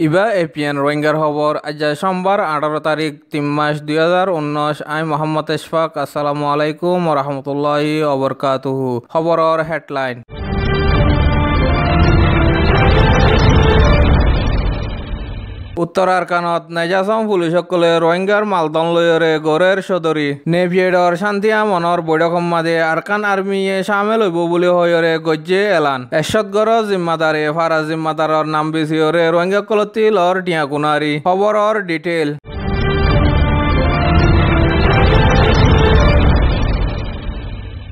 ইবা APN রোহিঙ্গার খবর আজ সোমবার 18 তারিখ 3 মাস 2019 আমি মোহাম্মদ ইশফাক আসসালামু আলাইকুম ওয়া রাহমাতুল্লাহি ওয়া বারাকাতুহু খবরের হেডলাইন উত্তর আরকানত নেজাসম পুলিশসকলে রোহিঙ্গার মালদন লয়রে গড়ের সদরি নেভিয়েডর শান্তি আমনৰ বৈঠকম মাদে আরকান আর্মিয়ে সামিল হইব বুলি হয়রে গজ্জে এলান এশতগড় জিম্মাদারে ফারাজ জিম্মাদারর নাম বিচিয়রে রোহিঙ্গা কলতি লর টিয়াকুনারি খবরর ডিটেল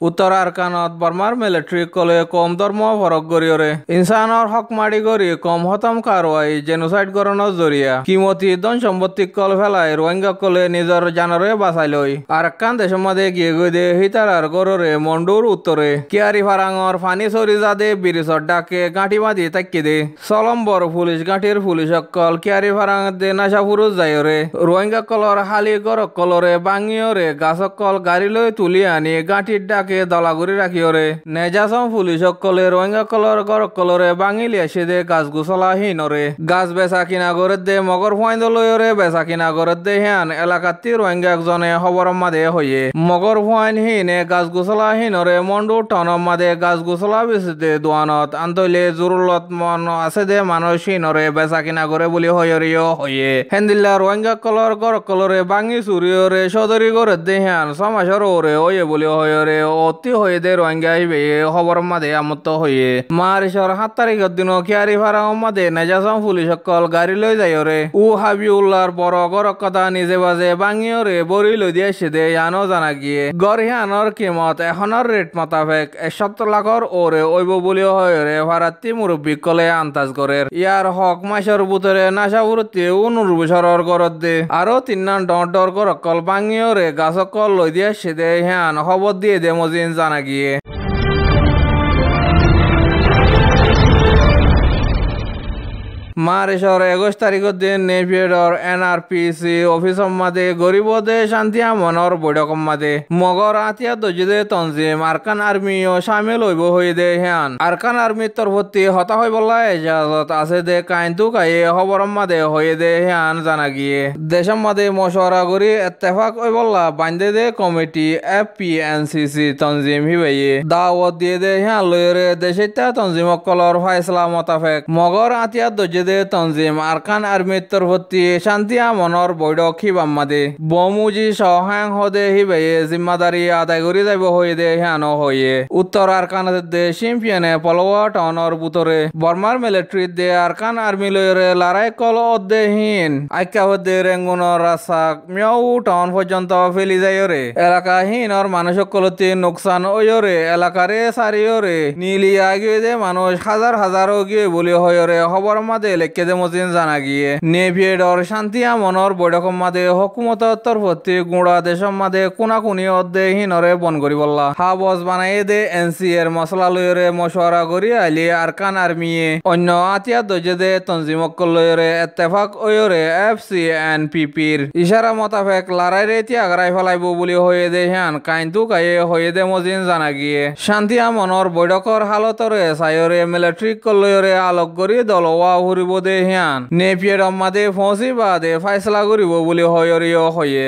উত্তর আরকানত বর্মার মিলিটারি কলে কম ধর্ম ফরক গরিয়রে ইনসানর হক মারি গরি কম হতম কারওয়াই জেনোসাইড গরণর জরিয়া কিমতি ধন সম্পত্তি কল ফেলাই রোহিঙ্গা কলে নিজর জানরে বাঁচাই লই আরকান দেশের মধ্যে গিয়ে গই দে হিতারার গররে মন্ডুর উত্তরে কিয়ারি ফারাঙর ফানি সরি যাদে বিরিসর ডাকে গাঁটি বাঁধি তাকি দে সলম্বর পুলিশ গাঁটির পুলিশ কল কিয়ারি ফারাঙ দে নাশা ফুরুজ যাইরে রোহিঙ্গা কলর হালি গরক কলরে বাঙিয়রে গাছক কল গাড়ি লই তুলি আনি গাঁটির ডাকে দলাগুড়ি রাখিওরে নেজাসম পুলিশ সকলে রোহিঙ্গা কলর গর কলরে বাঙিলি এসে দে গাছ গুছলা হিনরে গাছ বেচা কিনা করে দে মগর ফুয়াইন্দ লইরে বেচা কিনা করে দে হ্যান এলাকাতি রোহিঙ্গা একজনে খবর মাদে হইয়ে মগর ফুয়াইন হিনে গাছ গুছলা হিনরে মন্ডু টনম মাদে গাছ গুছলা বেচে দে দোয়ানত আন্তইলে জরুরত মন আছে দে মানুষ হিনরে বেচা কিনা করে বলি হইরিও হইয়ে হেন্দিল্লা রোহিঙ্গা কলর গর কলরে বাঙি চুরিওরে সদরি করে দে হ্যান সমাজর ওরে ওয়ে বলি হইরে অতি হয়ে দে রোহিঙ্গা আইবে খবর মাদে আমত হইয়ে মারিসর 7 তারিখের দিন কিয়ারি ফারাং মাদে নেজাসম পুলিশ সকল গাড়ি লই যাইরে উ হাবিউল্লাহর বড় গর কথা নিজে বাজে বাঙিয়রে বড়ি লই দিয়ে এসে দে ইয়ানো জানা গিয়ে গরিহানোর কিমত এখনের রেট মোতাবেক 70 লাখর ওরে ওইব বলি হয়ে ভারাত্তি মুরব্বী কলে আন্দাজ করে ইয়ার হক মাসের ভিতরে নাশাবুরতি 19 বছরের গরত দে আরো 3 ডর গর কল বাঙিয়রে গাছকল লই দিয়ে এসে দে হ্যান খবর দিয়ে দে মজিন জানা গিয়ে মারিসর 21 তারিখের দিন নেভিয়েডর এনআরপিসি অফিসর মাদে গরিব দে শান্তি আমনের বৈঠকম মাদে মগর আতিয়া দজিদে তঞ্জিম আরকান আর্মিও সামিল হইব হয়ে দে হ্যান আরকান আর্মির তরফতি হতা হই বলা এজাজত আছে দে কাইন্তু কায়ে খবরম মাদে হয়ে দে হ্যান জানা গিয়ে দেশম মাদে মশওয়ারা করি ইত্তেফাক হই বলা বান্ধে দে কমিটি এফপিএনসিসি তঞ্জিম হিবাইয়ে দাওয়াত দিয়ে দে হ্যান লয়রে দেশিতা তঞ্জিম কলর ফায়সলা মোতাবেক মগর আতিয়া দজিদে তঞ্জিম আরকান আর্মির তরফতি শান্তি আমনের বৈঠক হিবাম মাদে বমুজি সহায়ং হদে হিবাইয়ে জিম্মাদারি আদায় করি যাইব হয়ে দে হ্যানো হয়ে উত্তর আরকান দে শিম্পিয়ানে পলওয়া টাউনের বুতরে বর্মার মিলিটারি দে আরকান আর্মি লয়রে লড়াই কল অদ্দেহীন আইকা হদে রেঙ্গুনর রাস্তাক মিয়াউ টাউন পর্যন্ত ফেলি যাইরে এলাকা হীনর মানুষ কলতি নোকসান ওয়রে এলাকারে সারিয়রে নীলি আগিয়ে দে মানুষ হাজার হাজার গিয়ে বলি হয়রে খবর মাদে লেখকে দে মজিন জানা গিয়ে নেভিয়েডর শান্তি আমনের বৈঠকম মাদে হকুমতর তরফতি গুড়া দেশম মাদে কোনাকুনি অদ্দেহীনরে বন করি বললা হাবস বানাই দে এনসি এর মশলা লয়রে মশওয়ারা করি আইলি আরকান আর্মিয়ে অন্য আতিয়া দজে দে তঞ্জিমকল লয়রে ইত্তেফাক ওয়রে এফসিএনপিপির ইশারা মোতাবেক লড়াইরে ত্যাগরাই ফেলাইব বলি হয়ে দে হ্যান কাইন্তু কায়ে হয়ে দে মজিন জানা গিয়ে শান্তি আমনের বৈঠকর হালতরে সায়রে মিলিটারি কলয়রে আলোক করি দলওয়া ঘুরিব দে হ্যান নেপিয়ের মাদে ফসি বাদে ফাইসলা করিব বলি হয়রিও হয়ে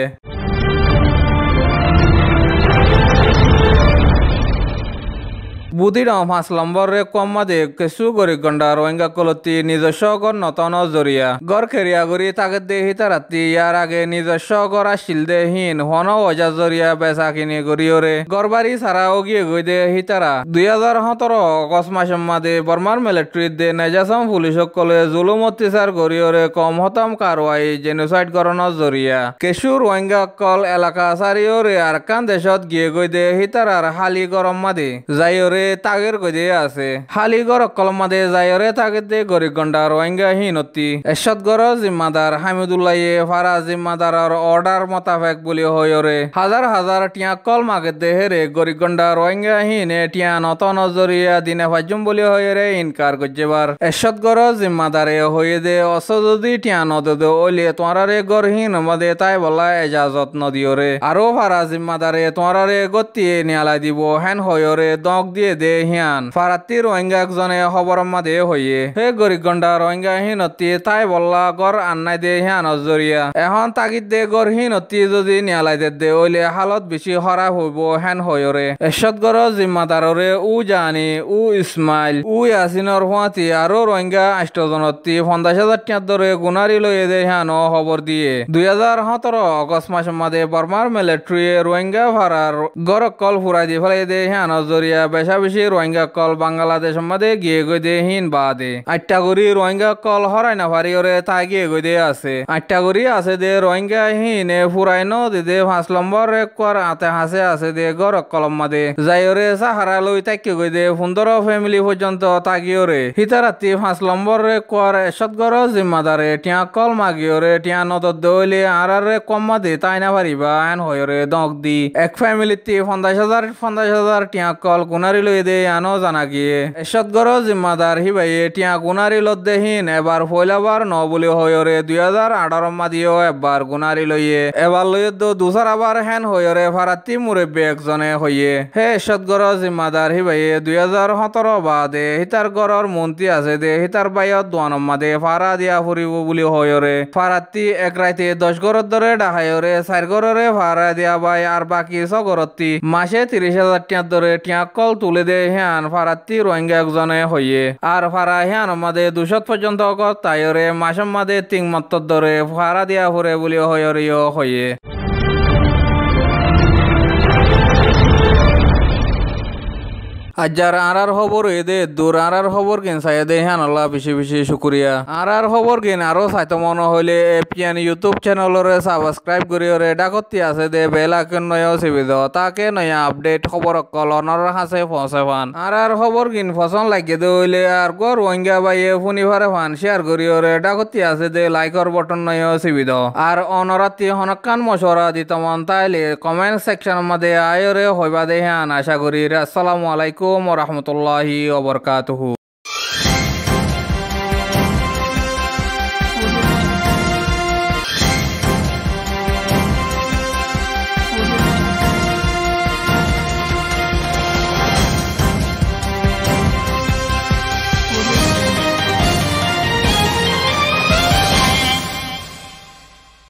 বুদির 5 নম্বরে কম মাদে কেসু গরি গন্ডা রোহিঙ্গা কলতি নিজস্ব গর নতন জরিয়া গর খেরিয়া গরি তাকে দে হিতারাতি ইয়ার আগে নিজস্ব গর আসিল দে হিন হন ওজা জরিয়া বেচা কিনি গরিয়রে গরবারি সারাও গিয়ে গই দে হিতারা 2017 অগস্ট মাসের মাদে বর্মার মিলিটারি দে নেজাসম পুলিশ কলে জুলুম অত্যাচার গরিয়রে কম হতম কারওয়াই জেনোসাইড গরণর জরিয়া কেসু রোহিঙ্গা কল এলাকা সারিয়রে আরকান দেশত গিয়ে গই দে হিতারার হালি গরম মাদে যাইরে তাগের গদে আছে হালি গর কলম মাদে যায়রে তাগে দে গরি গন্ডা রোহিঙ্গা হিনতি এশতগড় জিম্মাদার হামিদুল্লাহে ফারাজ জিম্মাদারর অর্ডার মোতাবেক বলি হয়রে হাজার হাজার টিয়া কল মাগে দে হেরে গরি গন্ডা রোহিঙ্গা হিনে টিয়া নতন জরিয়া দিনে ফাজুম বলি হয়রে ইনকার গজ্জেবার এশতগড় জিম্মাদারে হয়ে দে অস যদি টিয়া নদে ওলে তোরারে গরহীন মাদে তাই বলা এজাজত নদিওরে আরো ফারাজ জিম্মাদারে তোরারে গতিয়ে নিয়ালা দিব হেন হয়রে দক দিয়ে দে হিয়ান ফারাত্তি রোহিঙ্গা একজনে খবর মাদে হইয়ে হে গরিব গন্ডা রোহিঙ্গা হিনতি তাই বললা গড় আন্নাই দে হিয়ান জরিয়া এখন তাগিদ দে গড় হিনতি যদি নিয়ালাই দে ওইলে হালত বেশি খারাপ হইব হেন হয়রে এরশাদ গড় জিম্মাদাররে উ জানি উ ইসমাইল উ ইয়াসিনর হুয়াতি আরো রোহিঙ্গা 8 জনতি 50,000 টাকা ধরে গুনারি লইয়ে দে হিয়ান খবর দিয়ে 2017 অগস্ট মাস মাদে বর্মার মিলিটারি রোহিঙ্গা ভাড়ার গড় কল ফুরাই দি ফেলাই দে হিয়ান জরিয়া বেশা বেশি রোহিঙ্গা কল বাংলাদেশ মাদে গিয়ে গই দে হিন বাদে 8টা করি রোহিঙ্গা কল হরাই না পারিওরে তাই গিয়ে গই দে আছে 8টা করি আছে দে রোহিঙ্গা হিনে ফুরাই ন দে 5 নম্বর একর আতে হাসে আছে দে গড় কলম মাদে যাইরে সাহারা লই তাইকে গই দে 15 ফ্যামিলি পর্যন্ত তাগিওরে হিতারাতি 5 নম্বর একর এসদগড় জিম্মাদারে টিয়া কল মাগিওরে টিয়া নদর দইলে আরারে কম মাদে তাই না পারিবা এন হয়রে দক দি এক ফ্যামিলিতে 50,000 টিয়া কল গুনারি লই দে আনো জানা গিয়ে এসদগড় জিম্মাদার হিবাইয়ে টিয়া গুনারি লদ্দে হিন এবার ফয়লাবার ন বলে হয়রে 2018 মাদিও এবার গুনারি লইয়ে এবার লইয়ে দুসার আবার হেন হয়রে ফারাত্তি মুরব্বী একজনে হইয়ে হে এসদগড় জিম্মাদার হিবাইয়ে 2017 বাদে হিতার গড়র মন্ত্রী আছে দে হিতার বাইয়ত দোয়ানম মাদে ফারা দিয়া ফুরিব বলি হয়রে ফারাত্তি এক রাইতে 10 গড়র ধরে ডাহায়রে 4 গড়রে ফারা দিয়া বাই আর বাকি 6 গড়তি মাসে 30,000 টাকা ধরে টিয়া কল তুলে দে হ্যান ফারাত্তি রোহিঙ্গা একজনে হইয়ে আর ফারা হ্যান মাদে 200 পর্যন্ত তাইরে মাসের মাদে 3 মাত্র ধরে ফারা দিয়া ফুরে বলি হয়রিও হইয়ে আজার আরার খবর এদে দূর আরার খবর কিন সাইদে হ্যান আল্লাহ বেশি বেশি শুক্রিয়া আরার খবর কিন আরো সাইতো মনে হইলে এপিএন ইউটিউব চ্যানেলরে সাবস্ক্রাইব করিওরে ডাকতি আছে দে বেল আইকন নয় সিবিদ তাকে নয়া আপডেট খবর কল অনর হাসে পৌঁছাবান আরার খবর কিন পছন্দ লাগে দে হইলে আর গো রোহিঙ্গা বাইয়ে ফুনিভারে ফান শেয়ার করিওরে ডাকতি আছে দে লাইকর বটন নয় সিবিদ আর অনরাতি হনকান মশওয়ারা দিতমন তাইলে কমেন্ট সেকশন মধ্যে আয়রে হইবা দে হ্যান আশা করি আসসালামু আলাইকুম ওয়া রাহমাতুল্লাহি ওয়া বারাকাতুহু।